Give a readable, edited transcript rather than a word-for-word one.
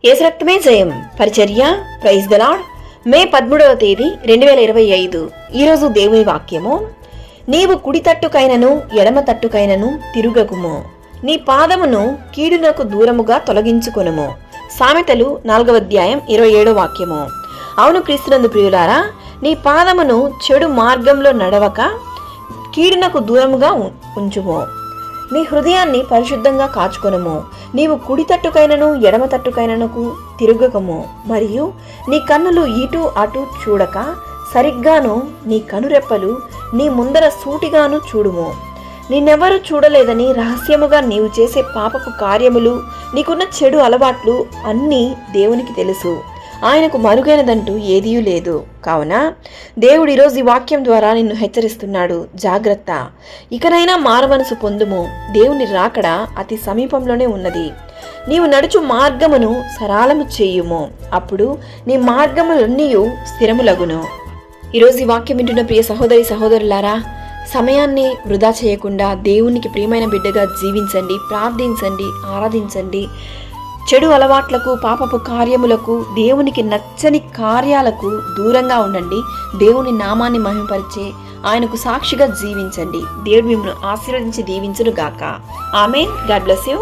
యేసు రక్తమే జయం పరిచర్య. Praise the Lord. మే 13వ తేదీ 2025. ఈరోజు దేవుని వాక్యము: నీవు కుడి తట్టుకైనను ఎడమ తట్టుకైనను తిరుగకుము, నీ పాదమును కీడునకు దూరముగా తొలగించుకొనుము. సామెతలు 4వ అధ్యాయం 27వ వాక్యము. అవును క్రీస్తునందు ప్రియులారా, నీ పాదమును చెడు మార్గంలో నడవక కీడునకు దూరముగా ఉంచుము. నీ హృదయాన్ని పరిశుద్ధంగా కాచుకొనుము. నీవు కుడి తట్టుకైనను ఎడమ తట్టుకైనకు తిరుగకము, మరియు నీ కన్నులు ఇటు అటు చూడక సరిగ్గాను నీ కనురెప్పలు నీ ముందర సూటిగాను చూడుము. నిన్నెవరూ చూడలేదని రహస్యముగా నీవు చేసే పాపపు కార్యములు, నీకున్న చెడు అలవాట్లు అన్నీ దేవునికి తెలుసు. ఆయనకు మరుగైనదంటూ ఏదీ లేదు. కావున దేవుడు ఈరోజు ఈ వాక్యం ద్వారా నిన్ను హెచ్చరిస్తున్నాడు. జాగ్రత్త, ఇకనైనా మారుమనసు పొందుము. దేవుని రాకడ అతి సమీపంలోనే ఉన్నది. నీవు నడుచు మార్గమును సరళము చేయుము, అప్పుడు నీ మార్గములన్నీ స్థిరములగును. ఈరోజు ఈ వాక్యం వింటున్న ప్రియ సహోదరి సహోదరులారా, సమయాన్ని వృధా చేయకుండా దేవునికి ప్రియమైన బిడ్డగా జీవించండి, ప్రార్థించండి, ఆరాధించండి. చెడు అలవాట్లకు, పాపపు కార్యములకు, దేవునికి నచ్చని కార్యాలకు దూరంగా ఉండండి. దేవుని నామాన్ని మహిమపరిచే ఆయనకు సాక్షిగా జీవించండి. దేవుడు మిమ్మల్ని ఆశీర్వదించి దీవించును గాక. ఆమేన్. God bless you.